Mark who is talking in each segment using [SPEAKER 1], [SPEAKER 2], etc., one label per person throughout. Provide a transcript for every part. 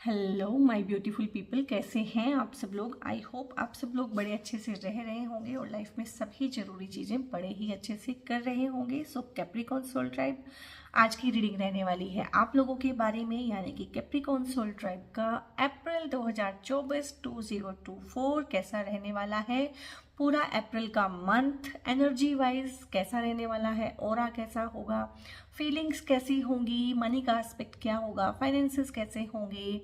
[SPEAKER 1] Hello my beautiful people, कैसे हैं आप सब लोग। आई होप आप सब लोग बड़े अच्छे से रह रहे होंगे और लाइफ में सभी जरूरी चीज़ें बड़े ही अच्छे से कर रहे होंगे। सो कैप्रिकॉर्न सोल ट्राइब आज की रीडिंग रहने वाली है आप लोगों के बारे में, यानी कि कैप्रिकॉर्न सोल ट्राइब का अप्रैल 2024 2024 कैसा रहने वाला है। पूरा अप्रैल का मंथ एनर्जी वाइज कैसा रहने वाला है, ऑरा कैसा होगा, फीलिंग्स कैसी होंगी, मनी का एस्पेक्ट क्या होगा, फाइनेंसेस कैसे होंगे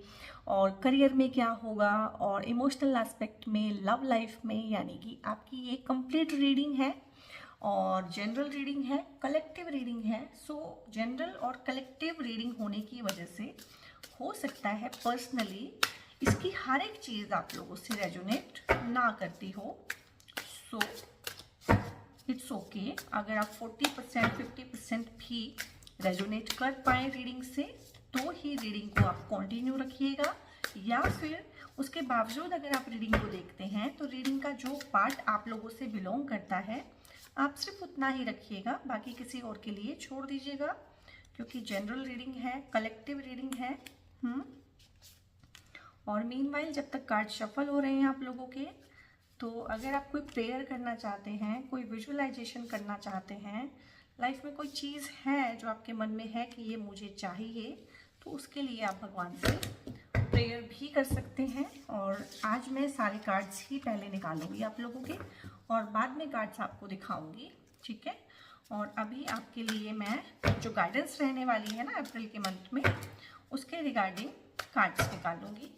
[SPEAKER 1] और करियर में क्या होगा, और इमोशनल एस्पेक्ट में, लव लाइफ में। यानी कि आपकी ये कंप्लीट रीडिंग है और जनरल रीडिंग है, कलेक्टिव रीडिंग है। सो जनरल और कलेक्टिव रीडिंग होने की वजह से हो सकता है पर्सनली इसकी हर एक चीज़ आप लोगों से रेजोनेट ना करती हो। सो इट्स ओके अगर आप 40% 50% भी रेजोनेट कर पाए रीडिंग से, तो ही रीडिंग को आप कंटिन्यू रखिएगा। या फिर उसके बावजूद अगर आप रीडिंग को देखते हैं तो रीडिंग का जो पार्ट आप लोगों से बिलोंग करता है आप सिर्फ उतना ही रखिएगा, बाकी किसी और के लिए छोड़ दीजिएगा, क्योंकि जनरल रीडिंग है, कलेक्टिव रीडिंग है। और मीनवाइल जब तक कार्ड शफल हो रहे हैं आप लोगों के, तो अगर आप कोई प्रेयर करना चाहते हैं, कोई विजुअलाइजेशन करना चाहते हैं, लाइफ में कोई चीज़ है जो आपके मन में है कि ये मुझे चाहिए, तो उसके लिए आप भगवान से प्रेयर भी कर सकते हैं। और आज मैं सारे कार्ड्स ही पहले निकालूंगी आप लोगों के और बाद में कार्ड्स आपको दिखाऊंगी, ठीक है। और अभी आपके लिए मैं जो गाइडेंस रहने वाली है ना अप्रैल के मंथ में, उसके रिगार्डिंग कार्ड्स निकालूंगी,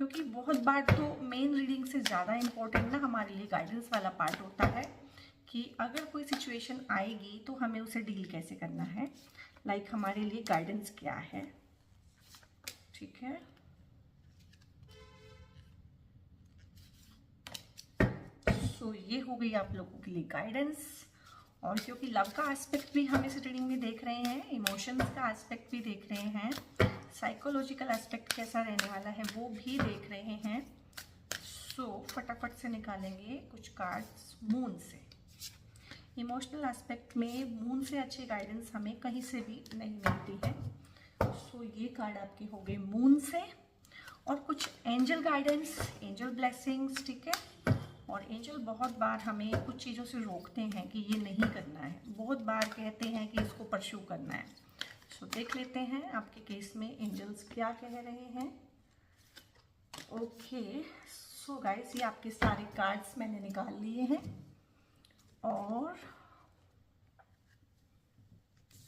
[SPEAKER 1] क्योंकि बहुत बार तो मेन रीडिंग से ज़्यादा इम्पोर्टेंट ना हमारे लिए गाइडेंस वाला पार्ट होता है कि अगर कोई सिचुएशन आएगी तो हमें उसे डील कैसे करना है, लाइक हमारे लिए गाइडेंस क्या है, ठीक है। सो ये हो गई आप लोगों के लिए गाइडेंस। और क्योंकि लव का एस्पेक्ट भी हम इस रीडिंग में देख रहे हैं, इमोशंस का एस्पेक्ट भी देख रहे हैं, साइकोलॉजिकल एस्पेक्ट कैसा रहने वाला है वो भी देख रहे हैं। सो फटाफट से निकालेंगे कुछ कार्ड्स मून से। इमोशनल एस्पेक्ट में मून से अच्छी गाइडेंस हमें कहीं से भी नहीं मिलती है। सो ये कार्ड आपके हो गए मून से। और कुछ एंजल गाइडेंस, एंजल ब्लेसिंग्स, ठीक है। और एंजल बहुत बार हमें कुछ चीज़ों से रोकते हैं कि ये नहीं करना है, बहुत बार कहते हैं कि इसको परस्यू करना है। सो देख लेते हैं आपके केस में एंजल्स क्या कह रहे हैं। ओके सो गाइस, ये आपके सारे कार्ड्स मैंने निकाल लिए हैं और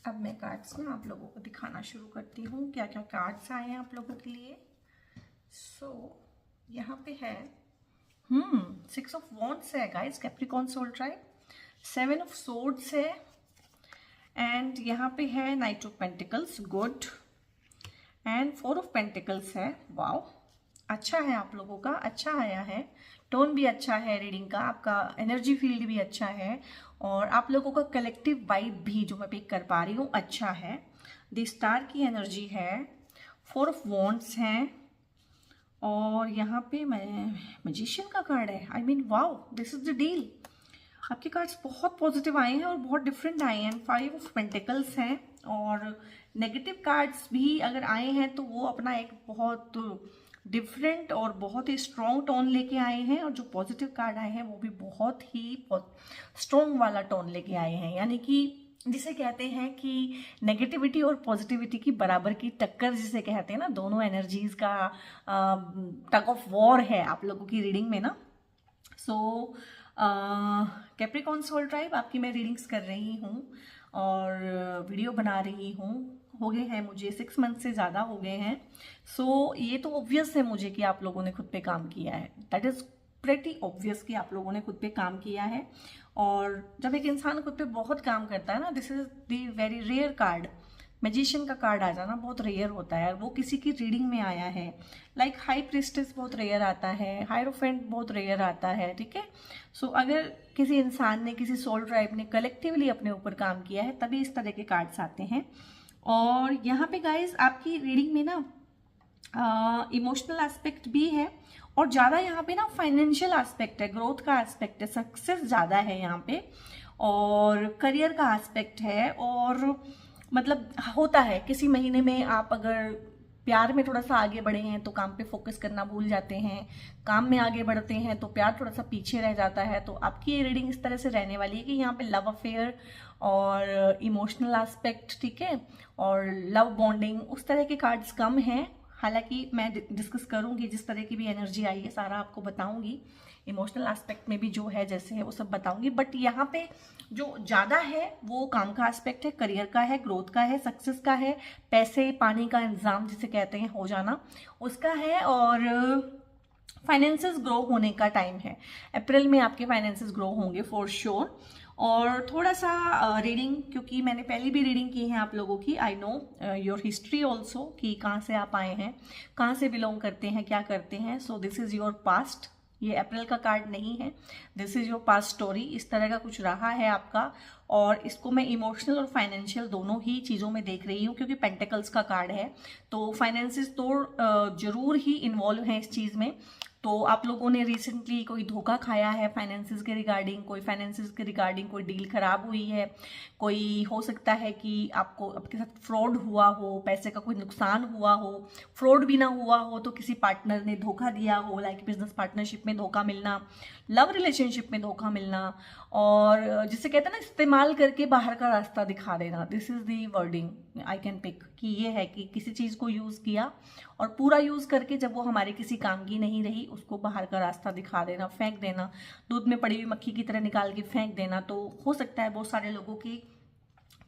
[SPEAKER 1] अब मैं कार्ड्स ना आप लोगों को दिखाना शुरू करती हूँ क्या क्या कार्ड्स आए हैं आप लोगों के लिए। सो यहाँ पे है 6 ऑफ वॉन्ड्स है guys, Capricorn soul tribe. 7 of swords है एंड यहाँ पे है knight of pentacles, good. And 4 of pentacles है, वाओ अच्छा है आप लोगों का, अच्छा आया है, टोन भी अच्छा है रीडिंग का, आपका एनर्जी फील्ड भी अच्छा है और आप लोगों का कलेक्टिव वाइब भी जो मैं पिक कर पा रही हूँ अच्छा है। द स्टार की एनर्जी है, 4 ऑफ वॉन्ड्स हैं और यहाँ पे मैजिशियन का कार्ड है। I mean wow, this is the deal. आपके कार्ड्स बहुत पॉजिटिव आए हैं और बहुत डिफरेंट आए हैं। 5 ऑफ पेंटिकल्स हैं और नेगेटिव कार्ड्स भी अगर आए हैं तो वो अपना एक बहुत डिफरेंट और बहुत ही स्ट्रॉन्ग टोन लेके आए हैं, और जो पॉजिटिव कार्ड आए हैं वो भी बहुत ही स्ट्रॉन्ग वाला टोन लेके आए हैं। यानी कि जिसे कहते हैं कि नेगेटिविटी और पॉजिटिविटी की बराबर की टक्कर जिसे कहते हैं ना, दोनों एनर्जीज का टग ऑफ वॉर है आप लोगों की रीडिंग में ना। सो कैप्रिकॉर्न सोल ट्राइब आपकी मैं रीडिंग्स कर रही हूँ और वीडियो बना रही हूँ, हो गए हैं मुझे 6 मंथ से ज़्यादा हो गए हैं। सो ये तो ऑब्वियस है मुझे कि आप लोगों ने खुद पे काम किया है, दैट इज़ प्रेटी ऑब्वियस कि आप लोगों ने खुद पे काम किया है। और जब एक इंसान खुद पे बहुत काम करता है ना, this is the very rare card, magician का कार्ड आ जाना बहुत रेयर होता है, वो किसी की रीडिंग में आया है। लाइक हाई प्रिस्टेस बहुत रेयर आता है, हायरोफेंट बहुत रेयर आता है, ठीक है। सो अगर किसी इंसान ने, किसी सोल ट्राइब ने कलेक्टिवली अपने ऊपर काम किया है तभी इस तरह के कार्ड्स आते हैं। और यहाँ पे गाइज आपकी रीडिंग में ना इमोशनल एस्पेक्ट भी है और ज़्यादा यहाँ पे ना फाइनेंशियल एस्पेक्ट है, ग्रोथ का एस्पेक्ट है, सक्सेस ज़्यादा है यहाँ पे, और करियर का एस्पेक्ट है। और मतलब होता है किसी महीने में आप अगर प्यार में थोड़ा सा आगे बढ़े हैं तो काम पे फोकस करना भूल जाते हैं, काम में आगे बढ़ते हैं तो प्यार थोड़ा सा पीछे रह जाता है। तो आपकी ये रीडिंग इस तरह से रहने वाली है कि यहाँ पे लव अफेयर और इमोशनल एस्पेक्ट, ठीक है, और लव बॉन्डिंग उस तरह के कार्ड्स कम हैं। हालांकि मैं डिस्कस करूंगी, जिस तरह की भी एनर्जी आई है सारा आपको बताऊंगी, इमोशनल एस्पेक्ट में भी जो है जैसे है वो सब बताऊंगी। बट यहाँ पे जो ज़्यादा है वो काम का एस्पेक्ट है, करियर का है, ग्रोथ का है, सक्सेस का है, पैसे पानी का इंतजाम जिसे कहते हैं हो जाना उसका है, और फाइनेंसेस ग्रो होने का टाइम है। अप्रैल में आपके फाइनेंसेस ग्रो होंगे फॉर श्योर। और थोड़ा सा रीडिंग, क्योंकि मैंने पहले भी रीडिंग की है आप लोगों की, I know your history also, कि कहाँ से आप आए हैं, कहाँ से बिलोंग करते हैं, क्या करते हैं। So this is your past. ये अप्रैल का कार्ड नहीं है, this is your past story. इस तरह का कुछ रहा है आपका, और इसको मैं इमोशनल और फाइनेंशियल दोनों ही चीज़ों में देख रही हूँ, क्योंकि पेंटिकल्स का कार्ड है तो फाइनेंसिस तो जरूर ही इन्वॉल्व हैं इस चीज़ में। तो आप लोगों ने रिसेंटली कोई धोखा खाया है फाइनेंसिस के रिगार्डिंग, कोई फाइनेंसिस के रिगार्डिंग कोई डील खराब हुई है, कोई हो सकता है कि आपको आपके साथ फ्रॉड हुआ हो, पैसे का कोई नुकसान हुआ हो। फ्रॉड भी ना हुआ हो तो किसी पार्टनर ने धोखा दिया हो, लाइक बिजनेस पार्टनरशिप में धोखा मिलना, लव रिलेशनशिप में धोखा मिलना, और जिसे कहते हैं ना इस्तेमाल करके बाहर का रास्ता दिखा देना। This is the wording I can pick, कि ये है कि किसी चीज़ को यूज़ किया और पूरा यूज़ करके जब वो हमारे किसी काम की नहीं रही उसको बाहर का रास्ता दिखा देना, फेंक देना, दूध में पड़ी हुई मक्खी की तरह निकाल के फेंक देना। तो हो सकता है बहुत सारे लोगों की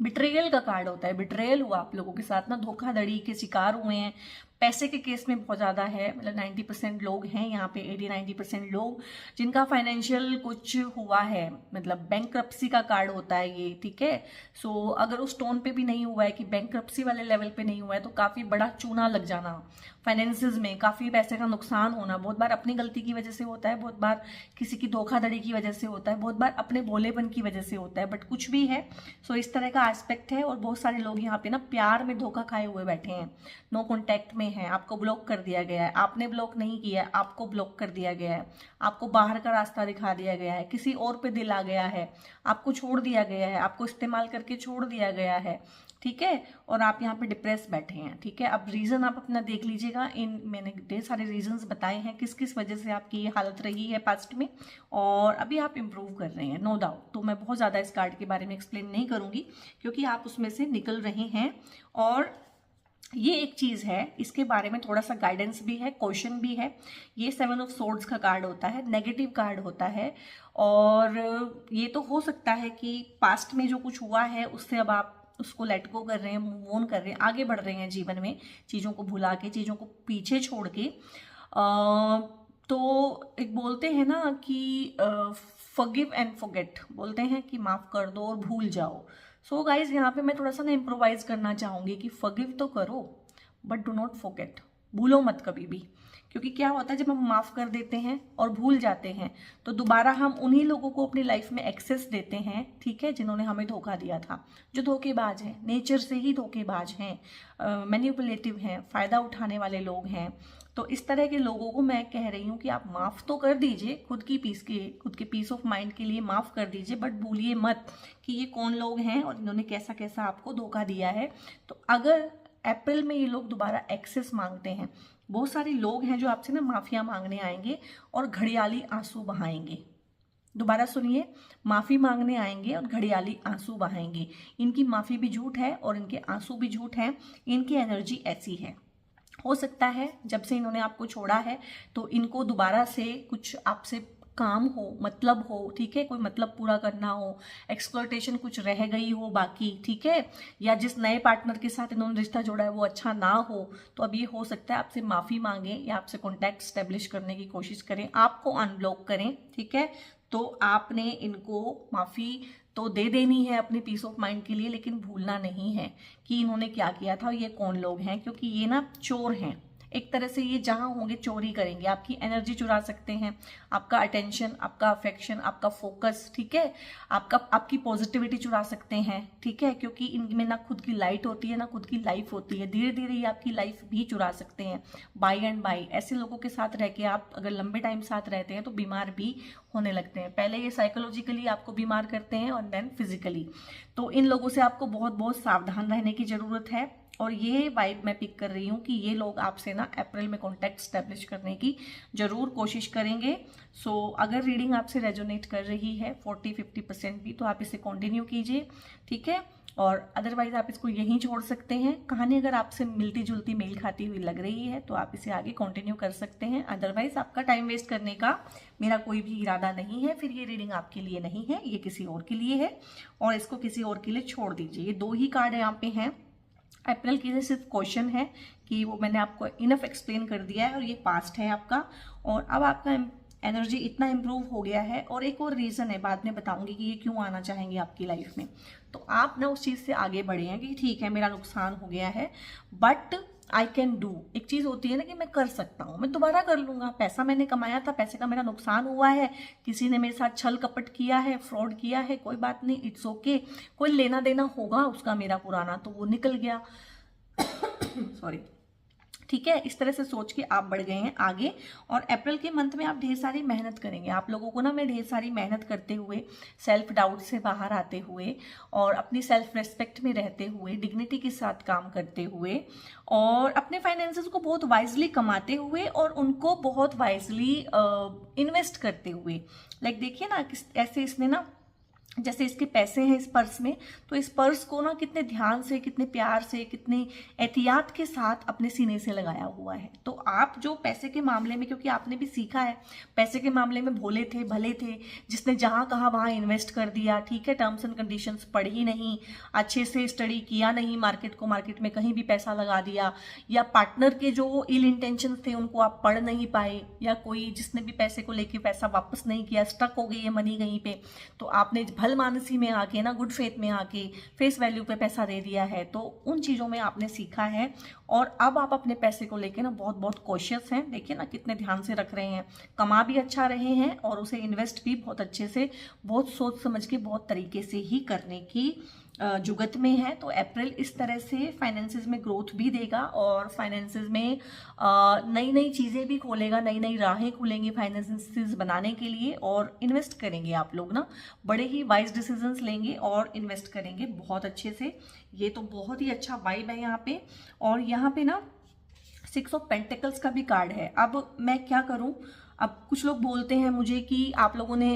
[SPEAKER 1] बिट्रेयल का कार्ड होता है, बिट्रेयल हुआ आप लोगों के साथ ना, धोखाधड़ी के शिकार हुए हैं। पैसे के केस में बहुत ज़्यादा है, मतलब 90% लोग हैं यहाँ पे, 80-90% लोग जिनका फाइनेंशियल कुछ हुआ है, मतलब बैंकरप्सी का कार्ड होता है ये, ठीक है। सो अगर उस टोन पे भी नहीं हुआ है कि बैंकरप्सी वाले लेवल पे नहीं हुआ है तो काफ़ी बड़ा चूना लग जाना फाइनेंसेस में, काफ़ी पैसे का नुकसान होना, बहुत बार अपनी गलती की वजह से होता है, बहुत बार किसी की धोखाधड़ी की वजह से होता है, बहुत बार अपने भोलेपन की वजह से होता है, बट कुछ भी है। सो इस तरह का एस्पेक्ट है। और बहुत सारे लोग यहाँ पे ना प्यार में धोखा खाए हुए बैठे हैं, नो कॉन्टैक्ट में है, आपको ब्लॉक कर दिया गया है, आपने ब्लॉक नहीं किया है, आपको ब्लॉक कर दिया गया है, आपको बाहर का रास्ता दिखा दिया गया है, किसी और पे दिल आ गया है, आपको छोड़ दिया गया है, आपको इस्तेमाल करके छोड़ दिया गया है, ठीक है। और आप यहाँ पे डिप्रेस बैठे हैं, ठीक है। अब रीजन आप अपना देख लीजिएगा, इन मैंने ढेर सारे रीजंस बताए हैं किस किस वजह से आपकी ये हालत रही है पास्ट में, और अभी आप इम्प्रूव कर रहे हैं, नो डाउट। तो मैं बहुत ज़्यादा इस कार्ड के बारे में एक्सप्लेन नहीं करूँगी क्योंकि आप उसमें से निकल रहे हैं। और ये एक चीज़ है, इसके बारे में थोड़ा सा गाइडेंस भी है, क्वेश्चन भी है। ये 7 ऑफ सोर्ड्स का कार्ड होता है, नेगेटिव कार्ड होता है, और ये तो हो सकता है कि पास्ट में जो कुछ हुआ है उससे अब आप उसको लेट गो कर रहे हैं, मूव ऑन कर रहे हैं, आगे बढ़ रहे हैं जीवन में, चीज़ों को भुला के, चीज़ों को पीछे छोड़ के। तो एक बोलते हैं ना कि फॉरगिव एंड फॉरगेट, बोलते हैं कि माफ़ कर दो और भूल जाओ। सो गाइज यहाँ पे मैं थोड़ा सा ना इम्प्रोवाइज करना चाहूँगी कि फॉरगिव तो करो बट डू नॉट फॉरगेट, भूलो मत कभी भी। क्योंकि क्या होता है जब हम माफ़ कर देते हैं और भूल जाते हैं तो दोबारा हम उन्हीं लोगों को अपनी लाइफ में एक्सेस देते हैं, ठीक है, जिन्होंने हमें धोखा दिया था, जो धोखेबाज हैं, नेचर से ही धोखेबाज हैं, मैनिपुलेटिव हैं, फ़ायदा उठाने वाले लोग हैं। तो इस तरह के लोगों को मैं कह रही हूँ कि आप माफ़ तो कर दीजिए, खुद के पीस ऑफ माइंड के लिए माफ़ कर दीजिए, बट भूलिए मत कि ये कौन लोग हैं और इन्होंने कैसा कैसा आपको धोखा दिया है। तो अगर अप्रैल में ये लोग दोबारा एक्सेस मांगते हैं, बहुत सारे लोग हैं जो आपसे ना माफिया मांगने आएंगे और घड़ियाली आंसू बहाएंगे। दोबारा सुनिए, माफ़ी मांगने आएंगे और घड़ियाली आंसू बहाएंगे। इनकी माफ़ी भी झूठ है और इनके आंसू भी झूठ हैं, इनकी एनर्जी ऐसी है। हो सकता है जब से इन्होंने आपको छोड़ा है तो इनको दोबारा से कुछ आपसे काम हो, मतलब हो, ठीक है, कोई मतलब पूरा करना हो, एक्सप्लॉयटेशन कुछ रह गई हो बाकी, ठीक है, या जिस नए पार्टनर के साथ इन्होंने रिश्ता जोड़ा है वो अच्छा ना हो, तो अब ये हो सकता है आपसे माफ़ी मांगे या आपसे कॉन्टैक्ट स्टेब्लिश करने की कोशिश करें, आपको अनब्लॉक करें, ठीक है। तो आपने इनको माफ़ी तो दे देनी है अपनी पीस ऑफ माइंड के लिए, लेकिन भूलना नहीं है कि इन्होंने क्या किया था और ये कौन लोग हैं, क्योंकि ये ना चोर हैं। एक तरह से ये जहां होंगे चोरी करेंगे, आपकी एनर्जी चुरा सकते हैं, आपका अटेंशन, आपका अफेक्शन, आपका फोकस, ठीक है, आपकी पॉजिटिविटी चुरा सकते हैं, ठीक है, क्योंकि इनमें ना खुद की लाइट होती है ना खुद की लाइफ होती है। धीरे धीरे ये आपकी लाइफ भी चुरा सकते हैं बाय एंड बाय। ऐसे लोगों के साथ रह के आप अगर लंबे टाइम साथ रहते हैं तो बीमार भी होने लगते हैं। पहले ये साइकोलॉजिकली आपको बीमार करते हैं और देन फिजिकली। तो इन लोगों से आपको बहुत बहुत सावधान रहने की ज़रूरत है। और ये वाइब मैं पिक कर रही हूँ कि ये लोग आपसे ना अप्रैल में कॉन्टैक्ट स्टैब्लिश करने की जरूर कोशिश करेंगे। सो अगर रीडिंग आपसे रेजोनेट कर रही है 40-50% भी, तो आप इसे कंटिन्यू कीजिए, ठीक है। और अदरवाइज आप इसको यहीं छोड़ सकते हैं। कहानी अगर आपसे मिलती जुलती मेल खाती हुई लग रही है तो आप इसे आगे कंटिन्यू कर सकते हैं, अदरवाइज आपका टाइम वेस्ट करने का मेरा कोई भी इरादा नहीं है। फिर ये रीडिंग आपके लिए नहीं है, ये किसी और के लिए है और इसको किसी और के लिए छोड़ दीजिए। ये 2 ही कार्ड यहाँ पे हैं। अप्रैल के लिए सिर्फ क्वेश्चन है कि वो मैंने आपको इनफ एक्सप्लेन कर दिया है, और ये पास्ट है आपका, और अब आपका एनर्जी इतना इम्प्रूव हो गया है। और एक और रीज़न है, बाद में बताऊंगी कि ये क्यों आना चाहेंगे आपकी लाइफ में। तो आप ना उस चीज़ से आगे बढ़े हैं कि ठीक है मेरा नुकसान हो गया है बट आई कैन डू। एक चीज़ होती है ना कि मैं कर सकता हूँ, मैं दोबारा कर लूँगा। पैसा मैंने कमाया था, पैसे का मेरा नुकसान हुआ है, किसी ने मेरे साथ छल कपट किया है, फ्रॉड किया है, कोई बात नहीं, इट्स ओके। कोई लेना देना होगा उसका मेरा पुराना, तो वो निकल गया सॉरी, ठीक है। इस तरह से सोच के आप बढ़ गए हैं आगे। और अप्रैल के मंथ में आप ढेर सारी मेहनत करेंगे। आप लोगों को ना मैं ढेर सारी मेहनत करते हुए, सेल्फ डाउट से बाहर आते हुए और अपनी सेल्फ रेस्पेक्ट में रहते हुए, डिग्निटी के साथ काम करते हुए और अपने फाइनेंसेस को बहुत वाइजली कमाते हुए और उनको बहुत वाइजली इन्वेस्ट करते हुए। लाइक देखिए ना, ऐसे इसने ना, जैसे इसके पैसे हैं इस पर्स में, तो इस पर्स को ना कितने ध्यान से, कितने प्यार से, कितने एहतियात के साथ अपने सीने से लगाया हुआ है। तो आप जो पैसे के मामले में, क्योंकि आपने भी सीखा है, पैसे के मामले में भोले थे, भले थे, जिसने जहां कहा वहां इन्वेस्ट कर दिया, ठीक है। टर्म्स एंड कंडीशंस पढ़ी नहीं, अच्छे से स्टडी किया नहीं, मार्केट में कहीं भी पैसा लगा दिया, या पार्टनर के जो इल इंटेंशन थे उनको आप पढ़ नहीं पाए, या कोई जिसने भी पैसे को लेके पैसा वापस नहीं किया, स्टक हो गई है मनी कहीं पे, तो आपने मानसी में आके ना, गुड फेथ में आके फेस वैल्यू पे पैसा दे दिया है। तो उन चीज़ों में आपने सीखा है और अब आप अपने पैसे को लेके ना बहुत बहुत कॉशियस हैं। देखिए ना कितने ध्यान से रख रहे हैं, कमा भी अच्छा रहे हैं और उसे इन्वेस्ट भी बहुत अच्छे से, बहुत सोच समझ के, बहुत तरीके से ही करने की जुगत में है। तो अप्रैल इस तरह से फाइनेंसेस में ग्रोथ भी देगा और फाइनेंसेस में नई नई चीज़ें भी खोलेगा, नई नई राहें खुलेंगी फाइनेंसेस बनाने के लिए। और इन्वेस्ट करेंगे आप लोग ना, बड़े ही वाइज डिसीजंस लेंगे और इन्वेस्ट करेंगे बहुत अच्छे से। ये तो बहुत ही अच्छा वाइब है यहाँ पे। और यहाँ पे ना 6 ऑफ पेंटिकल्स का भी कार्ड है। अब मैं क्या करूँ, अब कुछ लोग बोलते हैं मुझे कि आप लोगों ने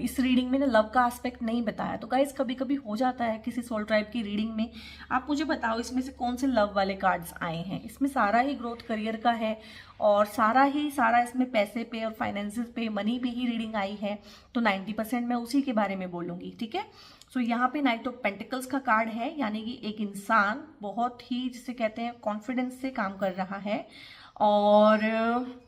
[SPEAKER 1] इस रीडिंग में ना लव का एस्पेक्ट नहीं बताया। तो गाइस कभी कभी हो जाता है किसी सोल ट्राइब की रीडिंग में। आप मुझे बताओ इसमें से कौन से लव वाले कार्ड्स आए हैं। इसमें सारा ही ग्रोथ करियर का है और सारा इसमें पैसे पे और फाइनेंसेस पे, मनी पे ही रीडिंग आई है। तो 90% मैं उसी के बारे में बोलूँगी, ठीक है। सो यहाँ पे नाइट ऑफ पेंटिकल्स का कार्ड है, यानी कि एक इंसान बहुत ही, जिसे कहते हैं, कॉन्फिडेंस से काम कर रहा है और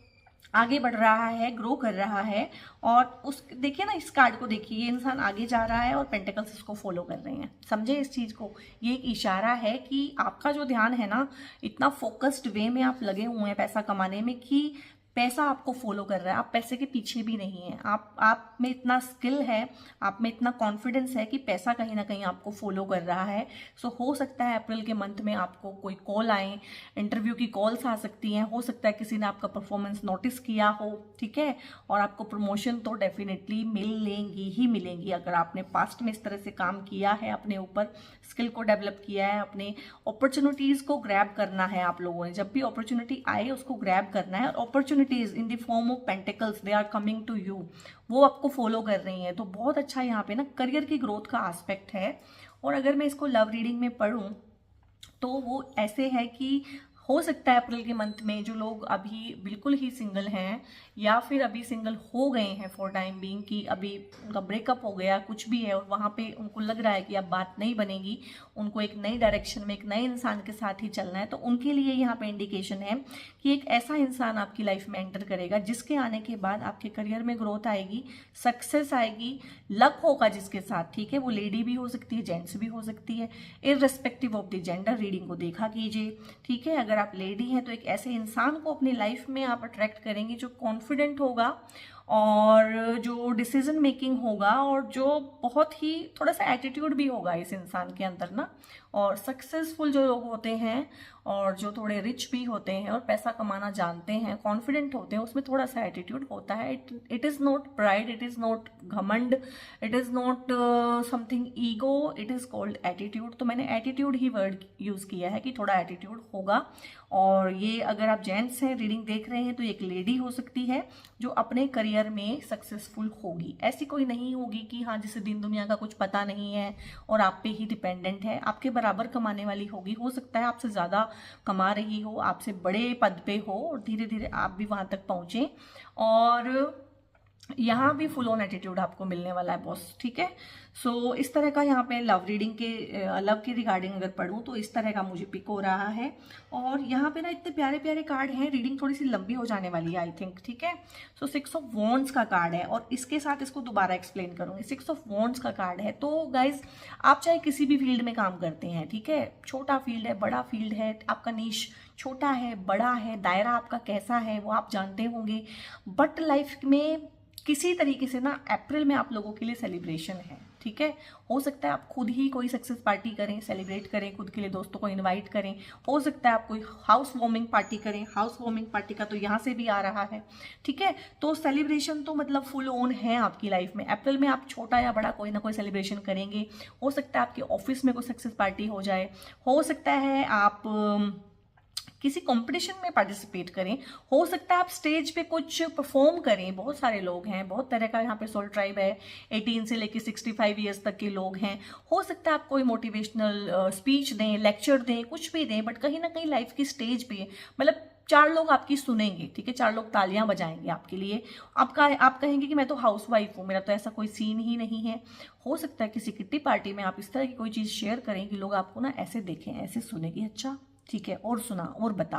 [SPEAKER 1] आगे बढ़ रहा है, ग्रो कर रहा है। और उस देखिए ना, इस कार्ड को देखिए, ये इंसान आगे जा रहा है और पेंटिकल्स इसको फॉलो कर रहे हैं। समझे इस चीज़ को, ये एक इशारा है कि आपका जो ध्यान है ना, इतना फोकस्ड वे में आप लगे हुए हैं पैसा कमाने में कि पैसा आपको फॉलो कर रहा है, आप पैसे के पीछे भी नहीं हैं। आप में इतना स्किल है, आप में इतना कॉन्फिडेंस है कि पैसा कहीं ना कहीं आपको फॉलो कर रहा है। सो हो सकता है अप्रैल के मंथ में आपको कोई कॉल आए, इंटरव्यू की कॉल्स आ सकती हैं, हो सकता है किसी ने आपका परफॉर्मेंस नोटिस किया हो, ठीक है। और आपको प्रमोशन तो डेफिनेटली मिलेंगी ही मिलेंगी अगर आपने पास्ट में इस तरह से काम किया है, अपने ऊपर स्किल को डेवलप किया है, अपने अपॉर्चुनिटीज़ को ग्रैब करना है। आप लोगों ने जब भी अपॉर्चुनिटी आए उसको ग्रैब करना है, और opportunities in the form of pentacles they are coming to you, वो आपको फॉलो कर रही हैं। तो बहुत अच्छा यहाँ पे ना करियर की ग्रोथ का एस्पेक्ट है। और अगर मैं इसको लव रीडिंग में पढ़ूं तो वो ऐसे है कि हो सकता है अप्रैल के मंथ में जो लोग अभी बिल्कुल ही सिंगल हैं या फिर अभी सिंगल हो गए हैं फॉर टाइम बीइंग, कि अभी उनका ब्रेकअप हो गया, कुछ भी है, और वहाँ पे उनको लग रहा है कि अब बात नहीं बनेगी, उनको एक नई डायरेक्शन में एक नए इंसान के साथ ही चलना है, तो उनके लिए यहाँ पे इंडिकेशन है कि एक ऐसा इंसान आपकी लाइफ में एंटर करेगा जिसके आने के बाद आपके करियर में ग्रोथ आएगी, सक्सेस आएगी, लक होगा जिसके साथ, ठीक है। वो लेडी भी हो सकती है, जेंट्स भी हो सकती है, irrespective of the gender. Reading को देखा कीजिए, ठीक है। अगर आप लेडी हैं तो एक ऐसे इंसान को अपनी लाइफ में आप अट्रैक्ट करेंगे जो कॉन्फिडेंट होगा और जो डिसीजन मेकिंग होगा और जो बहुत ही थोड़ा सा एटीट्यूड भी होगा इस इंसान के अंदर ना, और सक्सेसफुल जो लोग होते हैं और जो थोड़े रिच भी होते हैं और पैसा कमाना जानते हैं, कॉन्फिडेंट होते हैं, उसमें थोड़ा सा एटीट्यूड होता है। It is not pride, it is not घमंड, it is not something ego, it is called attitude. तो मैंने एटीट्यूड ही वर्ड यूज़ किया है कि थोड़ा एटीट्यूड होगा। और ये अगर आप जेंट्स हैं, रीडिंग देख रहे हैं, तो एक लेडी हो सकती है जो अपने करियर में सक्सेसफुल होगी। ऐसी कोई नहीं होगी कि हाँ जिसे दिन दुनिया का कुछ पता नहीं है और आप पे ही डिपेंडेंट है। आपके बराबर कमाने वाली होगी, हो सकता है आपसे ज़्यादा कमा रही हो, आपसे बड़े पद पे हो और धीरे धीरे आप भी वहां तक पहुंचे। और यहाँ भी फुल ऑन एटीट्यूड आपको मिलने वाला है बॉस, ठीक है। सो इस तरह का यहाँ पे लव रीडिंग के लव की रिगार्डिंग अगर पढ़ूँ तो इस तरह का मुझे पिक हो रहा है। और यहाँ पे ना इतने प्यारे प्यारे कार्ड हैं, रीडिंग थोड़ी सी लंबी हो जाने वाली है आई थिंक, ठीक है। सो 6 ऑफ वॉन्ड्स का कार्ड है और इसके साथ इसको दोबारा एक्सप्लेन करूंगी। 6 ऑफ वॉन्ड्स का कार्ड है। तो गाइज आप चाहे किसी भी फील्ड में काम करते हैं, ठीक है, छोटा फील्ड है, बड़ा फील्ड है, आपका नीश छोटा है, बड़ा है, दायरा आपका कैसा है वो आप जानते होंगे, बट लाइफ में किसी तरीके से ना अप्रैल में आप लोगों के लिए सेलिब्रेशन है, ठीक है। हो सकता है आप खुद ही कोई सक्सेस पार्टी करें, सेलिब्रेट करें, खुद के लिए दोस्तों को इनवाइट करें, हो सकता है आप कोई हाउस वार्मिंग पार्टी करें। हाउस वार्मिंग पार्टी का तो यहाँ से भी आ रहा है, ठीक है। तो सेलिब्रेशन तो मतलब फुल ऑन है आपकी लाइफ में। अप्रैल में आप छोटा या बड़ा कोई ना कोई सेलिब्रेशन करेंगे। हो सकता है आपके ऑफिस में कोई सक्सेस पार्टी हो जाए, हो सकता है आप किसी कंपटीशन में पार्टिसिपेट करें, हो सकता है आप स्टेज पे कुछ परफॉर्म करें। बहुत सारे लोग हैं, बहुत तरह का यहाँ पे सोल ट्राइब है, 18 से लेकर 65 ईयर्स तक के लोग हैं। हो सकता है आप कोई मोटिवेशनल स्पीच दें, लेक्चर दें, कुछ भी दें, बट कहीं ना कहीं लाइफ की स्टेज पे मतलब 4 लोग आपकी सुनेंगे, ठीक है, 4 लोग तालियां बजाएंगे आपके लिए। आप कहेंगे कि मैं तो हाउस वाइफ हूँ, मेरा तो ऐसा कोई सीन ही नहीं है। हो सकता है किसी किट्टी पार्टी में आप इस तरह की कोई चीज़ शेयर करें कि लोग आपको ना ऐसे देखें, ऐसे सुनेंगे, अच्छा ठीक है, और सुना और बता।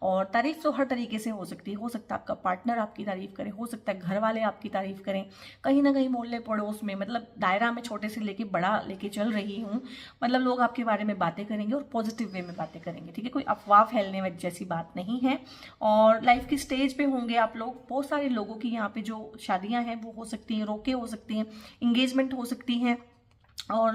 [SPEAKER 1] और तारीफ तो हर तरीके से हो सकती है। हो सकता है आपका पार्टनर आपकी तारीफ करे, हो सकता है घर वाले आपकी तारीफ करें, कहीं ना कहीं मोहल्ले पड़ोस में, मतलब दायरा में छोटे से लेके बड़ा लेके चल रही हूँ, मतलब लोग आपके बारे में बातें करेंगे और पॉजिटिव वे में बातें करेंगे, ठीक है। कोई अफवाह फैलने वाली जैसी बात नहीं है। और लाइफ की स्टेज पे होंगे आप लोग। बहुत सारे लोगों की यहाँ पे जो शादियां हैं वो हो सकती हैं, रोके हो सकती हैं, इंगेजमेंट हो सकती हैं, और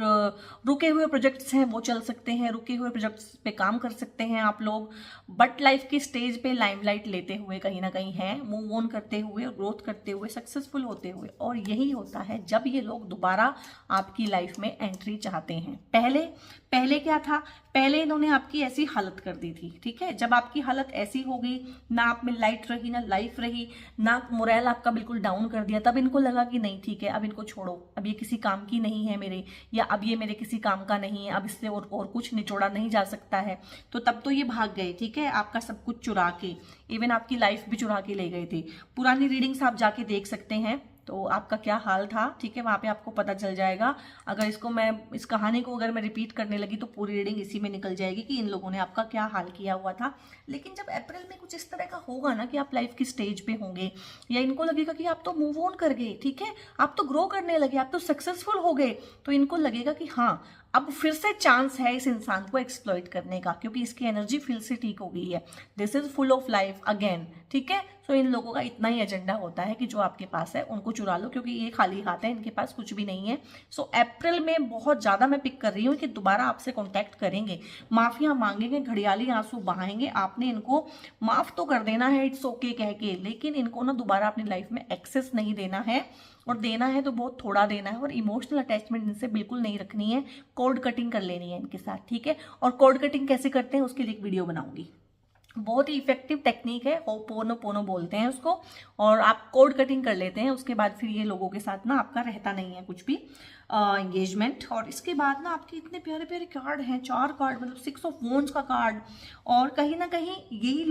[SPEAKER 1] रुके हुए प्रोजेक्ट्स हैं वो चल सकते हैं, रुके हुए प्रोजेक्ट्स पे काम कर सकते हैं आप लोग। बट लाइफ की स्टेज पे लाइमलाइट लेते हुए कहीं ना कहीं हैं, मूव ऑन करते हुए, ग्रोथ करते हुए, सक्सेसफुल होते हुए। और यही होता है जब ये लोग दोबारा आपकी लाइफ में एंट्री चाहते हैं। पहले क्या था, पहले इन्होंने आपकी ऐसी हालत कर दी थी, ठीक है। जब आपकी हालत ऐसी हो गई, ना आप में लाइट रही, ना लाइफ रही, ना मोरल आपका बिल्कुल डाउन कर दिया, तब इनको लगा कि नहीं ठीक है, अब इनको छोड़ो, अब ये किसी काम की नहीं है मेरे, या अब ये मेरे किसी काम का नहीं है, अब इससे और कुछ निचोड़ा नहीं जा सकता है। तो तब तो ये भाग गए, ठीक है, आपका सब कुछ चुरा के, इवन आपकी लाइफ भी चुरा के ले गए थे। पुरानी रीडिंग्स आप जाके देख सकते हैं तो आपका क्या हाल था, ठीक है, वहां पे आपको पता चल जाएगा। अगर इस कहानी को अगर मैं रिपीट करने लगी तो पूरी रीडिंग इसी में निकल जाएगी कि इन लोगों ने आपका क्या हाल किया हुआ था। लेकिन जब अप्रैल में कुछ इस तरह का होगा ना कि आप लाइफ की स्टेज पे होंगे, या इनको लगेगा कि आप तो मूव ऑन कर गए, ठीक है, आप तो ग्रो करने लगे, आप तो सक्सेसफुल हो गए, तो इनको लगेगा कि हाँ अब फिर से चांस है इस इंसान को एक्सप्लॉइट करने का, क्योंकि इसकी एनर्जी फिर से ठीक हो गई है। This is full of life again, ठीक है। सो इन लोगों का इतना ही एजेंडा होता है कि जो आपके पास है उनको चुरा लो, क्योंकि ये खाली हाथ है, इनके पास कुछ भी नहीं है। सो अप्रैल में बहुत ज्यादा मैं पिक कर रही हूँ कि दोबारा आपसे कॉन्टैक्ट करेंगे, माफिया मांगेंगे, घड़ियाली आंसू बहाएंगे, आपने इनको माफ तो कर देना है इट्स ओके कह के, लेकिन इनको ना दोबारा अपनी लाइफ में एक्सेस नहीं देना है, और देना है तो बहुत थोड़ा देना है, और इमोशनल अटैचमेंट इनसे बिल्कुल नहीं रखनी है। कोड कटिंग कर लेनी है इनके साथ, ठीक है। और कोड कटिंग कैसे करते हैं उसके लिए एक वीडियो बनाऊंगी, बहुत ही इफेक्टिव टेक्निक है, होपोनोपोनो बोलते हैं उसको। और आप कोड कटिंग कर लेते हैं, उसके बाद फिर ये लोगों के साथ ना आपका रहता नहीं है कुछ भी एंगेजमेंट। और इसके बाद ना आपके इतने प्यारे प्यारे कार्ड हैं, 4 कार्ड, मतलब 6 ऑफ वॉन्ड्स का कार्ड। और कहीं ना कहीं यही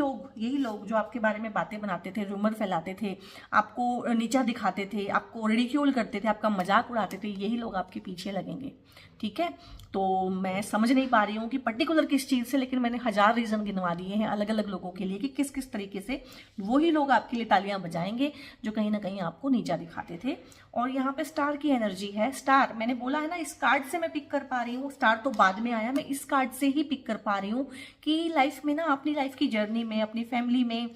[SPEAKER 1] लोग जो आपके बारे में बातें बनाते थे, रूमर फैलाते थे, आपको नीचा दिखाते थे, आपको रिडिक्यूल करते थे, आपका मजाक उड़ाते थे, यही लोग आपके पीछे लगेंगे, ठीक है। तो मैं समझ नहीं पा रही हूँ कि पर्टिकुलर किस चीज़ से, लेकिन मैंने 1000 रीजन गिनवा दिए हैं अलग अलग लोगों के लिए कि किस किस तरीके से वही लोग आपके लिए तालियां बजाएंगे जो कहीं ना कहीं आपको नीचा दिखाते थे। और यहाँ पे स्टार की एनर्जी है। स्टार मैंने बोला है ना, इस कार्ड से मैं पिक कर पा रही हूँ, स्टार तो बाद में आया, मैं इस कार्ड से ही पिक कर पा रही हूँ कि लाइफ में ना, अपनी लाइफ की जर्नी में, अपनी फैमिली में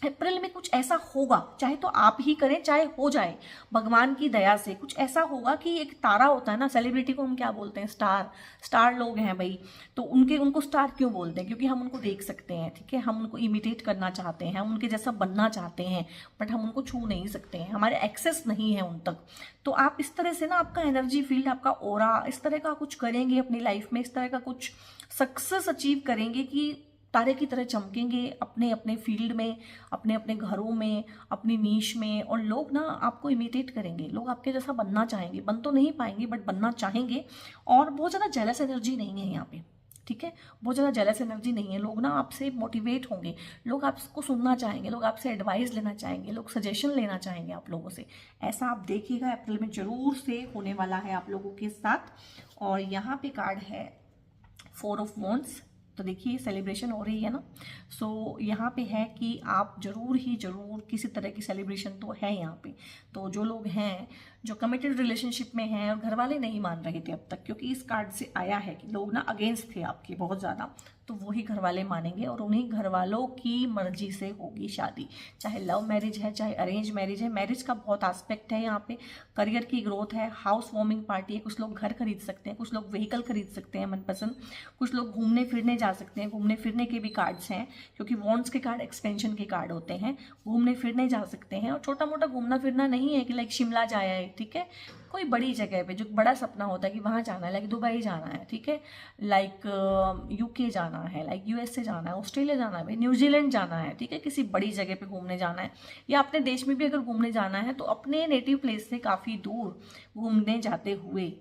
[SPEAKER 1] अप्रैल में कुछ ऐसा होगा, चाहे तो आप ही करें चाहे हो जाए, भगवान की दया से कुछ ऐसा होगा कि एक तारा होता है ना, सेलिब्रिटी को हम क्या बोलते हैं, स्टार लोग हैं भाई, तो उनको स्टार क्यों बोलते हैं, क्योंकि हम उनको देख सकते हैं, ठीक है, हम उनको इमिटेट करना चाहते हैं, हम उनके जैसा बनना चाहते हैं, बट हम उनको छू नहीं सकते हैं, हमारे एक्सेस नहीं है उन तक। तो आप इस तरह से ना आपका एनर्जी फील्ड, आपका ऑरा, इस तरह का कुछ करेंगे अपनी लाइफ में, इस तरह का कुछ सक्सेस अचीव करेंगे कि तारे की तरह चमकेंगे अपने अपने फील्ड में, अपने अपने घरों में, अपनी नीश में, और लोग ना आपको इमिटेट करेंगे, लोग आपके जैसा बनना चाहेंगे, बन तो नहीं पाएंगे बट बनना चाहेंगे। और बहुत ज़्यादा जेलस एनर्जी नहीं है यहाँ पे, ठीक है, बहुत ज़्यादा जेलस एनर्जी नहीं है, लोग ना आपसे मोटिवेट होंगे, लोग आपको सुनना चाहेंगे, लोग आपसे एडवाइस लेना चाहेंगे, लोग सजेशन लेना चाहेंगे आप लोगों से। ऐसा आप देखिएगा अप्रैल में जरूर से होने वाला है आप लोगों के साथ। और यहाँ पे कार्ड है 4 ऑफ वॉन्ड्स, तो देखिए सेलिब्रेशन हो रही है ना, सो यहाँ पे है कि आप जरूर किसी तरह की सेलिब्रेशन तो है यहाँ पे। तो जो लोग हैं जो कमिटेड रिलेशनशिप में हैं और घर वाले नहीं मान रहे थे अब तक, क्योंकि इस कार्ड से आया है कि लोग ना अगेंस्ट थे आपके बहुत ज़्यादा, तो वही घर वाले मानेंगे और उन्हीं घर वालों की मर्जी से होगी शादी, चाहे लव मैरिज है चाहे अरेंज मैरिज है। मैरिज का बहुत एस्पेक्ट है यहाँ पे, करियर की ग्रोथ है, हाउस वार्मिंग पार्टी है, कुछ लोग घर खरीद सकते हैं, कुछ लोग व्हीकल खरीद सकते हैं मनपसंद, कुछ लोग घूमने फिरने जा सकते हैं, घूमने फिरने के भी कार्ड्स हैं, क्योंकि वॉन्ड्स के कार्ड एक्सपेंशन के कार्ड होते हैं, घूमने फिरने जा सकते हैं। और छोटा मोटा घूमना फिरना नहीं है कि लाइक शिमला जाया है, ठीक है, कोई बड़ी जगह पे जो बड़ा सपना होता है कि वहाँ जाना है, लाइक दुबई जाना है, ठीक है, लाइक यूके जाना है, लाइक यूएसए जाना है, ऑस्ट्रेलिया जाना है, न्यूजीलैंड जाना है, ठीक है, किसी बड़ी जगह पे घूमने जाना है, या अपने देश में भी अगर घूमने जाना है तो अपने नेटिव प्लेस से काफ़ी दूर घूमने जाते हुए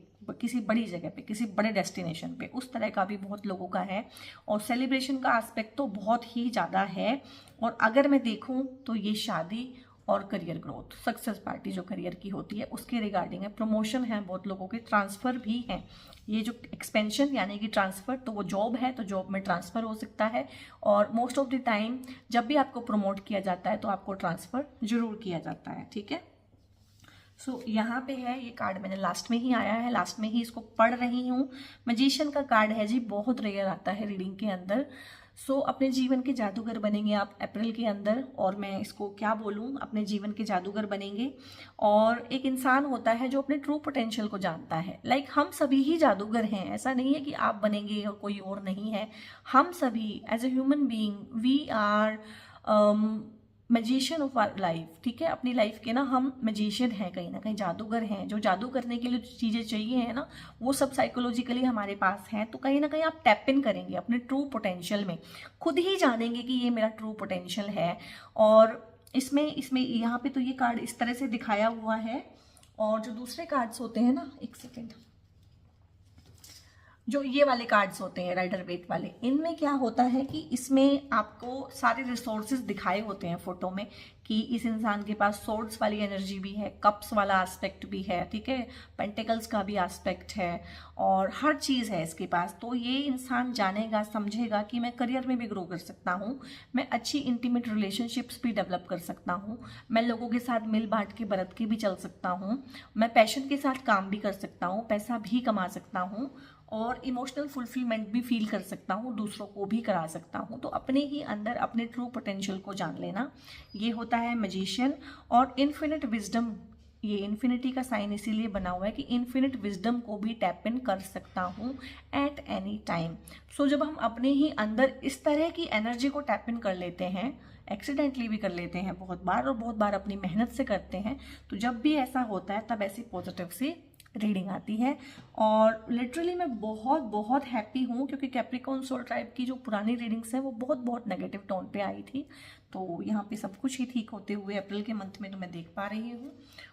[SPEAKER 1] किसी बड़ी जगह पे, किसी बड़े डेस्टिनेशन पे, उस तरह का भी बहुत लोगों का है। और सेलिब्रेशन का एस्पेक्ट तो बहुत ही ज़्यादा है। और अगर मैं देखूँ तो ये शादी और करियर ग्रोथ, सक्सेस पार्टी जो करियर की होती है उसके रिगार्डिंग है, प्रमोशन है बहुत लोगों के, ट्रांसफ़र भी है, ये जो एक्सपेंशन यानी कि ट्रांसफ़र, तो वो जॉब है तो जॉब में ट्रांसफ़र हो सकता है। और मोस्ट ऑफ द टाइम जब भी आपको प्रमोट किया जाता है तो आपको ट्रांसफ़र जरूर किया जाता है, ठीक है। सो यहाँ पे है, ये कार्ड मैंने लास्ट में ही आया है, लास्ट में ही इसको पढ़ रही हूँ। मैजिशियन का कार्ड है जी, बहुत रेयर आता है रीडिंग के अंदर। सो अपने जीवन के जादूगर बनेंगे आप अप्रैल के अंदर, और मैं इसको क्या बोलूँ, अपने जीवन के जादूगर बनेंगे। और एक इंसान होता है जो अपने ट्रू पोटेंशियल को जानता है, लाइक हम सभी ही जादूगर हैं, ऐसा नहीं है कि आप बनेंगे और कोई और नहीं है, हम सभी as a human being we are magician of our life, ठीक है, अपनी लाइफ के ना हम मैजिशियन हैं, कहीं ना कहीं जादूगर हैं। जो जादू करने के लिए जो चीज़ें चाहिए हैं ना, वो सब साइकोलॉजिकली हमारे पास हैं। तो कहीं ना कहीं आप टैप इन करेंगे अपने ट्रू पोटेंशियल में, खुद ही जानेंगे कि ये मेरा ट्रू पोटेंशियल है। और इसमें यहाँ पे तो ये कार्ड इस तरह से दिखाया हुआ है। और जो दूसरे कार्ड्स होते हैं ना, एक सेकेंड, जो ये वाले कार्ड्स होते हैं राइडर वेट वाले, इनमें क्या होता है कि इसमें आपको सारे रिसोर्सेज दिखाए होते हैं फोटो में, कि इस इंसान के पास सोर्ड्स वाली एनर्जी भी है, कप्स वाला एस्पेक्ट भी है, ठीक है, पेंटिकल्स का भी एस्पेक्ट है, और हर चीज़ है इसके पास। तो ये इंसान जानेगा, समझेगा कि मैं करियर में भी ग्रो कर सकता हूँ, मैं अच्छी इंटीमेट रिलेशनशिप्स भी डेवलप कर सकता हूँ, मैं लोगों के साथ मिल बांट के बरत के भी चल सकता हूँ, मैं पैशन के साथ काम भी कर सकता हूँ, पैसा भी कमा सकता हूँ, और इमोशनल फुलफिलमेंट भी फील कर सकता हूँ, दूसरों को भी करा सकता हूँ। तो अपने ही अंदर अपने ट्रू पोटेंशियल को जान लेना, ये होता है मैजिशियन। और इन्फिनिट विजडम, ये इन्फिनिटी का साइन इसीलिए बना हुआ है कि इन्फिनिट विजडम को भी टैप इन कर सकता हूँ एट एनी टाइम। सो जब हम अपने ही अंदर इस तरह की एनर्जी को टैप इन कर लेते हैं, एक्सीडेंटली भी कर लेते हैं बहुत बार, और बहुत बार अपनी मेहनत से करते हैं, तो जब भी ऐसा होता है तब ऐसी पॉजिटिव सी रीडिंग आती है। और लिटरली मैं बहुत बहुत हैप्पी हूँ, क्योंकि कैप्रिकॉर्न सोल ट्राइब की जो पुरानी रीडिंग्स हैं वो बहुत बहुत नेगेटिव टोन पे आई थी, तो यहाँ पे सब कुछ ही ठीक होते हुए अप्रैल के मंथ में तो मैं देख पा रही हूँ।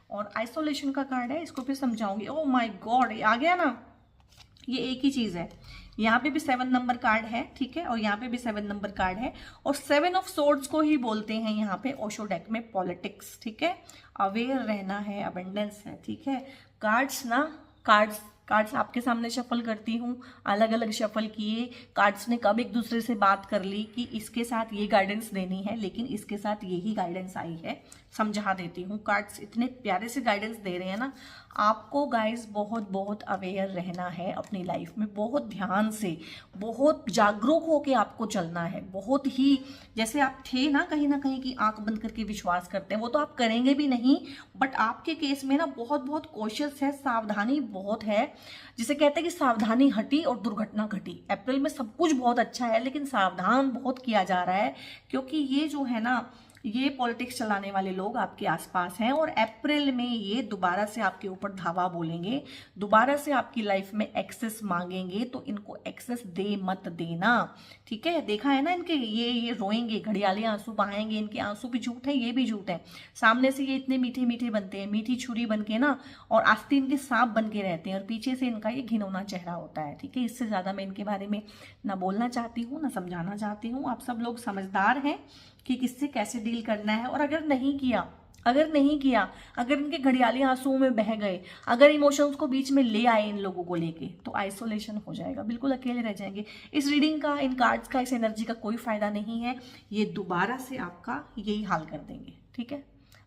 [SPEAKER 1] और आइसोलेशन का कार्ड है, इसको फिर समझाऊंगी। ओह माय गॉड, आ गया ना, ये एक ही चीज़ है। यहाँ पे भी 7 नंबर कार्ड है, ठीक है, और यहाँ पे भी 7 नंबर कार्ड है, और 7 ऑफ सोर्ड्स को ही बोलते हैं यहाँ पे ओशो डेक में पॉलिटिक्स, ठीक है, अवेयर रहना है, अबेंडेंस है, ठीक है। कार्ड्स आपके सामने शफल करती हूँ, अलग अलग शफल किए, कार्ड्स ने कब एक दूसरे से बात कर ली कि इसके साथ ये गाइडेंस देनी है, लेकिन इसके साथ यही गाइडेंस आई है, समझा देती हूँ। कार्ड्स इतने प्यारे से गाइडेंस दे रहे हैं ना, आपको गाइस बहुत बहुत अवेयर रहना है अपनी लाइफ में, बहुत ध्यान से, बहुत जागरूक होके आपको चलना है। बहुत ही जैसे आप थे ना कहीं कि आंख बंद करके विश्वास करते हैं, वो तो आप करेंगे भी नहीं, बट आपके केस में ना बहुत बहुत कॉशियस है, सावधानी बहुत है। जिसे कहते हैं कि सावधानी हटी और दुर्घटना घटी। अप्रैल में सब कुछ बहुत अच्छा है लेकिन सावधान बहुत किया जा रहा है, क्योंकि ये जो है ना, ये पॉलिटिक्स चलाने वाले लोग आपके आसपास हैं और अप्रैल में ये दोबारा से आपके ऊपर धावा बोलेंगे, दोबारा से आपकी लाइफ में एक्सेस मांगेंगे। तो इनको एक्सेस दे मत देना, ठीक है। देखा है ना इनके, ये रोएंगे, घड़ियाली आंसू बहाएंगे, इनके आंसू भी झूठ है, ये भी झूठ है। सामने से ये इतने मीठे मीठे बनते हैं, मीठी छुरी बन के ना, और आस्तीन के सांप बन के रहते हैं, और पीछे से इनका ये घिनौना चेहरा होता है, ठीक है। इससे ज्यादा मैं इनके बारे में ना बोलना चाहती हूँ ना समझाना चाहती हूँ। आप सब लोग समझदार हैं कि किससे कैसे डील करना है। और अगर नहीं किया, अगर इनके घड़ियाली आंसुओं में बह गए, अगर इमोशंस को बीच में ले आए इन लोगों को लेके, तो आइसोलेशन हो जाएगा, बिल्कुल अकेले रह जाएंगे। इस रीडिंग का, इन कार्ड्स का, इस एनर्जी का कोई फायदा नहीं है। ये दोबारा से आपका यही हाल कर देंगे, ठीक है।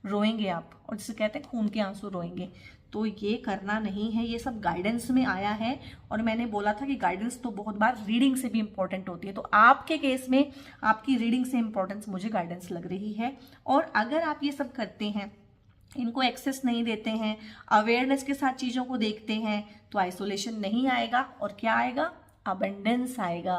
[SPEAKER 1] रोएंगे आप, और जिसे कहते हैं खून के आंसू रोएंगे। तो ये करना नहीं है, ये सब गाइडेंस में आया है। और मैंने बोला था कि गाइडेंस तो बहुत बार रीडिंग से भी इंपॉर्टेंट होती है, तो आपके केस में आपकी रीडिंग से इंपॉर्टेंस मुझे गाइडेंस लग रही है। और अगर आप ये सब करते हैं, इनको एक्सेस नहीं देते हैं, अवेयरनेस के साथ चीज़ों को देखते हैं, तो आइसोलेशन नहीं आएगा। और क्या आएगा? अबंडेंस आएगा।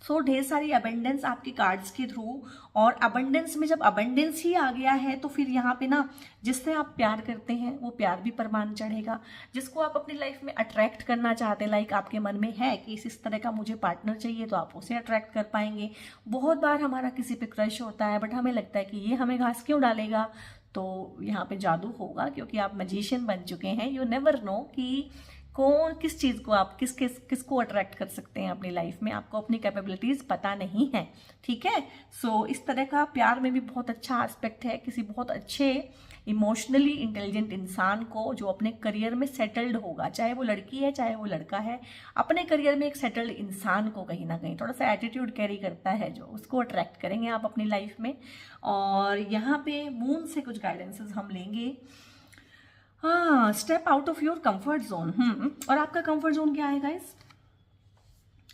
[SPEAKER 1] सो ढेर सारी अबंडेंस आपके कार्ड्स के थ्रू। और अबंडेंस में जब अबंडेंस ही आ गया है, तो फिर यहाँ पे ना, जिससे आप प्यार करते हैं वो प्यार भी परवान चढ़ेगा। जिसको आप अपनी लाइफ में अट्रैक्ट करना चाहते हैं, लाइक आपके मन में है कि इस तरह का मुझे पार्टनर चाहिए, तो आप उसे अट्रैक्ट कर पाएंगे। बहुत बार हमारा किसी पे क्रश होता है, बट हमें लगता है कि ये हमें घास क्यों डालेगा, तो यहाँ पे जादू होगा, क्योंकि आप मैजिशियन बन चुके हैं। यू नेवर नो कि कौन किस चीज़ को आप किसको अट्रैक्ट कर सकते हैं अपनी लाइफ में। आपको अपनी कैपेबिलिटीज पता नहीं है, ठीक है। सो इस तरह का प्यार में भी बहुत अच्छा एस्पेक्ट है, किसी बहुत अच्छे इमोशनली इंटेलिजेंट इंसान को जो अपने करियर में सेटल्ड होगा, चाहे वो लड़की है चाहे वो लड़का है, अपने करियर में एक सेटल्ड इंसान को कहीं ना कहीं थोड़ा सा एटीट्यूड कैरी करता है, जो उसको अट्रैक्ट करेंगे आप अपनी लाइफ में। और यहाँ पे मून से कुछ गाइडेंसेस हम लेंगे। हाँ, step out of your comfort zone. और आपका कंफर्ट जोन क्या है गाइस?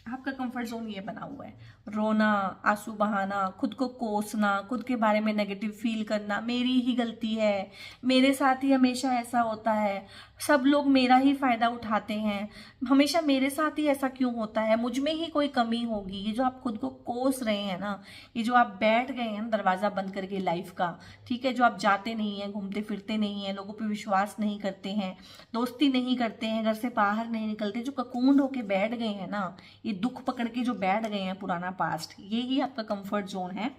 [SPEAKER 1] आपका कंफर्ट जोन ये बना हुआ है, रोना, आंसू बहाना, खुद को कोसना, खुद के बारे में नेगेटिव फील करना, मेरी ही गलती है, मेरे साथ ही हमेशा ऐसा होता है, सब लोग मेरा ही फायदा उठाते हैं, हमेशा मेरे साथ ही ऐसा क्यों होता है, मुझ में ही कोई कमी होगी। ये जो आप खुद को कोस रहे हैं ना, ये जो आप बैठ गए हैं दरवाजा बंद करके लाइफ का, ठीक है, जो आप जाते नहीं हैं, घूमते फिरते नहीं हैं, लोगों पे विश्वास नहीं करते हैं, दोस्ती नहीं करते हैं, घर से बाहर नहीं निकलते, जो ककून होके बैठ गए हैं ना, ये दुख पकड़ के जो बैठ गए हैं पुराना पास्ट, ये ही आपका कंफर्ट जोन है।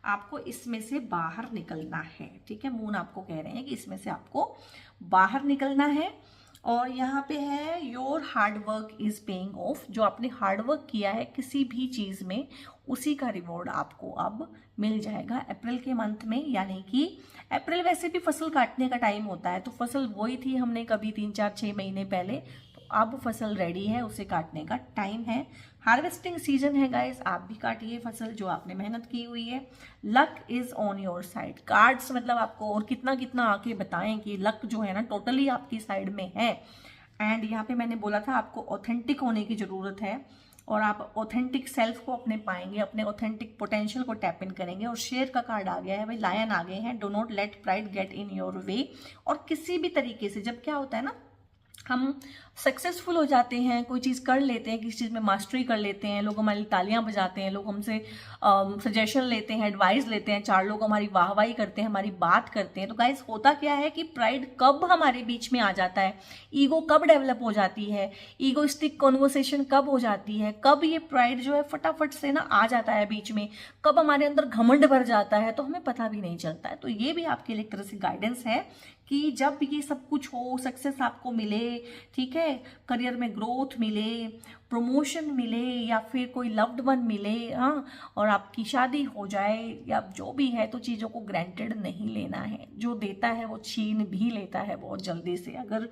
[SPEAKER 1] आपको इसमें से बाहर निकलना है, ठीक है। मून आपको कह रहे हैं कि इसमें से आपको बाहर निकलना है। और यहाँ पे है your hard work is paying off. जो आपने हार्ड वर्क किया है किसी भी चीज में, उसी का रिवॉर्ड आपको अब मिल जाएगा अप्रैल के मंथ में। यानी कि अप्रैल वैसे भी फसल काटने का टाइम होता है, तो फसल बोई थी हमने कभी 3-4-6 महीने पहले, तो अब फसल रेडी है, उसे काटने का टाइम है। हार्वेस्टिंग सीजन है गाइस, आप भी काटिए फसल जो आपने मेहनत की हुई है। Luck is on your side. Cards मतलब आपको और कितना कितना आके बताएं कि लक जो है ना टोटली आपकी साइड में है। एंड यहाँ पे मैंने बोला था आपको ऑथेंटिक होने की जरूरत है, और आप ऑथेंटिक सेल्फ को अपने पाएंगे, अपने ऑथेंटिक पोटेंशियल को टैप इन करेंगे। और शेर का कार्ड आ गया है भाई, लायन आ गए हैं। Do not let pride get in your way. और किसी भी तरीके से जब क्या होता है ना, हम सक्सेसफुल हो जाते हैं, कोई चीज़ कर लेते हैं, किसी चीज़ में मास्टरी कर लेते हैं, लोग हमारी तालियां बजाते हैं, लोग हमसे सजेशन लेते हैं, एडवाइस लेते हैं, 4 लोग हमारी वाहवाही करते हैं, हमारी बात करते हैं। तो गाइस होता क्या है कि प्राइड कब हमारे बीच में आ जाता है, ईगो कब डेवलप हो जाती है, ईगोइस्टिक कॉन्वर्सेशन कब हो जाती है, कब ये प्राइड जो है फटाफट से ना आ जाता है बीच में, कब हमारे अंदर घमंड भर जाता है, तो हमें पता भी नहीं चलता है। तो ये भी आपके लिए एक तरह से गाइडेंस है कि जब ये सब कुछ हो, सक्सेस आपको मिले, ठीक है, करियर में ग्रोथ मिले, प्रमोशन मिले या फिर कोई लव्ड वन मिले, हाँ, और आपकी शादी हो जाए या जो भी है, तो चीज़ों को ग्रांटेड नहीं लेना है। जो देता है वो छीन भी लेता है बहुत जल्दी से। अगर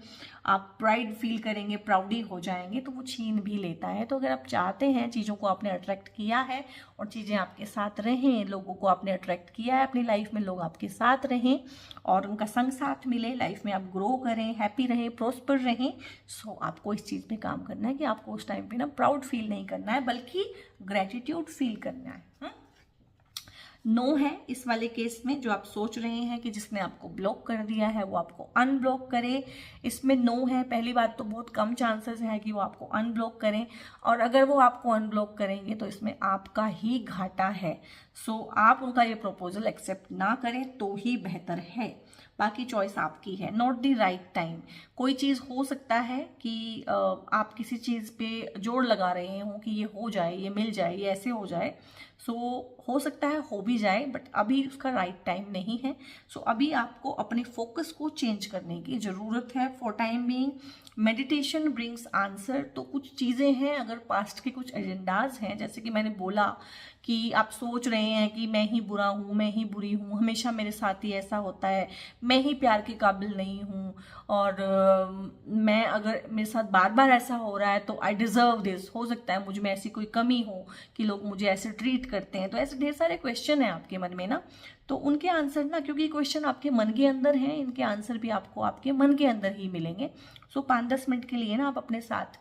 [SPEAKER 1] आप प्राइड फील करेंगे, प्राउडी हो जाएंगे, तो वो छीन भी लेता है। तो अगर आप चाहते हैं चीज़ों को आपने अट्रैक्ट किया है और चीज़ें आपके साथ रहें, लोगों को आपने अट्रैक्ट किया है अपनी लाइफ में, लोग आपके साथ रहें और उनका संग साथ मिले, लाइफ में आप ग्रो करें, हैप्पी रहें, प्रोस्पर रहें, सो आपको इस चीज़ में काम करना है कि आपको उस टाइम पे ना प्राउड फील नहीं करना है, बल्कि ग्रेटिट्यूड फील करना है। नो है इस वाले केस में। जो आप सोच रहे हैं कि जिसने आपको ब्लॉक कर दिया है वो आपको अनब्लॉक करे, इसमें नो है। पहली बात तो बहुत कम चांसेस है कि वो आपको अनब्लॉक करें, और अगर वो आपको अनब्लॉक करेंगे तो इसमें आपका ही घाटा है। सो आप उनका ये प्रपोजल एक्सेप्ट ना करें तो ही बेहतर है, बाकी चॉइस आपकी है। Not the right time. कोई चीज़ हो सकता है कि आप किसी चीज़ पे जोर लगा रहे हो कि ये हो जाए, ये मिल जाए, ये ऐसे हो जाए, सो हो सकता है हो भी जाए, बट अभी उसका राइट टाइम नहीं है। सो अभी आपको अपने फोकस को चेंज करने की ज़रूरत है for time being. Meditation brings answer. तो कुछ चीज़ें हैं, अगर पास्ट के कुछ एजेंडाज हैं, जैसे कि मैंने बोला कि आप सोच रहे हैं कि मैं ही बुरा हूँ, मैं ही बुरी हूँ, हमेशा मेरे साथ ही ऐसा होता है, मैं ही प्यार के काबिल नहीं हूँ, और मैं अगर मेरे साथ बार बार ऐसा हो रहा है तो आई डिज़र्व दिस। हो सकता है मुझ में ऐसी कोई कमी हो कि लोग मुझे ऐसे ट्रीट करते हैं। तो ऐसे ढेर सारे क्वेश्चन हैं आपके मन में ना, तो उनके आंसर ना, क्योंकि क्वेश्चन आपके मन के अंदर हैं, इनके आंसर भी आपको आपके मन के अंदर ही मिलेंगे। सो 5-10 मिनट के लिए ना आप अपने साथ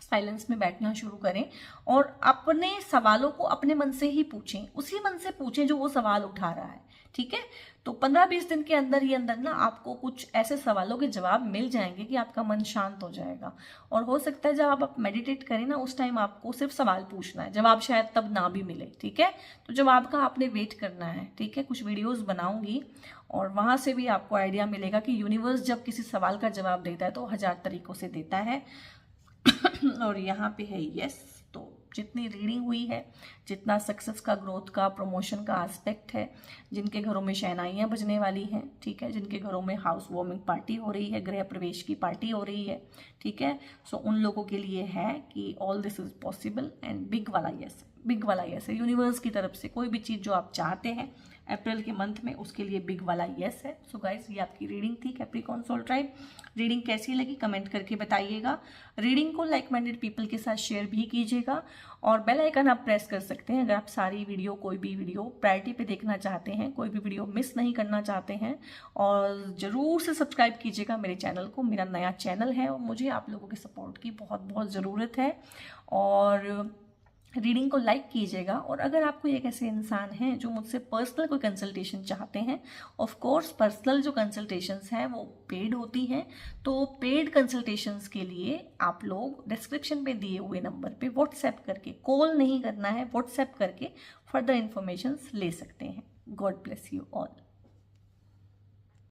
[SPEAKER 1] साइलेंस में बैठना शुरू करें और अपने सवालों को अपने मन से ही पूछें, उसी मन से पूछें जो वो सवाल उठा रहा है। ठीक है, तो 15-20 दिन के अंदर ही अंदर ना आपको कुछ ऐसे सवालों के जवाब मिल जाएंगे कि आपका मन शांत हो जाएगा। और हो सकता है जब आप मेडिटेट करें ना, उस टाइम आपको सिर्फ सवाल पूछना है, जवाब शायद तब ना भी मिले। ठीक है, तो जवाब का आपने वेट करना है। ठीक है, कुछ वीडियोस बनाऊंगी और वहां से भी आपको आइडिया मिलेगा कि यूनिवर्स जब किसी सवाल का जवाब देता है तो 1000 तरीकों से देता है। और यहाँ पे है यस। तो जितनी रीडिंग हुई है, जितना सक्सेस का, ग्रोथ का, प्रमोशन का एस्पेक्ट है, जिनके घरों में शहनाइयाँ बजने वाली हैं, ठीक है, जिनके घरों में हाउस वार्मिंग पार्टी हो रही है, गृह प्रवेश की पार्टी हो रही है, ठीक है, सो उन लोगों के लिए है कि all this is possible and big वाला यस, बिग वाला यस है यूनिवर्स की तरफ से। कोई भी चीज़ जो आप चाहते हैं अप्रैल के मंथ में, उसके लिए बिग वाला यस है। सो गाइस, ये आपकी रीडिंग थी कैप्रिकॉर्न सोल ट्राइब। रीडिंग कैसी लगी कमेंट करके बताइएगा। रीडिंग को लाइक माइंडेड पीपल के साथ शेयर भी कीजिएगा और बेल आइकन आप प्रेस कर सकते हैं अगर आप सारी वीडियो, कोई भी वीडियो प्रायोरिटी पे देखना चाहते हैं, कोई भी वीडियो मिस नहीं करना चाहते हैं। और ज़रूर से सब्सक्राइब कीजिएगा मेरे चैनल को। मेरा नया चैनल है और मुझे आप लोगों के सपोर्ट की बहुत बहुत ज़रूरत है। और रीडिंग को लाइक कीजिएगा। और अगर आप कोई एक ऐसे इंसान हैं जो मुझसे पर्सनल कोई कंसल्टेशन चाहते हैं, ऑफ कोर्स पर्सनल जो कंसल्टेशंस हैं वो पेड होती हैं, तो पेड कंसल्टेशंस के लिए आप लोग डिस्क्रिप्शन पे दिए हुए नंबर पे व्हाट्सएप करके, कॉल नहीं करना है, व्हाट्सएप करके फर्दर इन्फॉर्मेशन ले सकते हैं। God bless you all.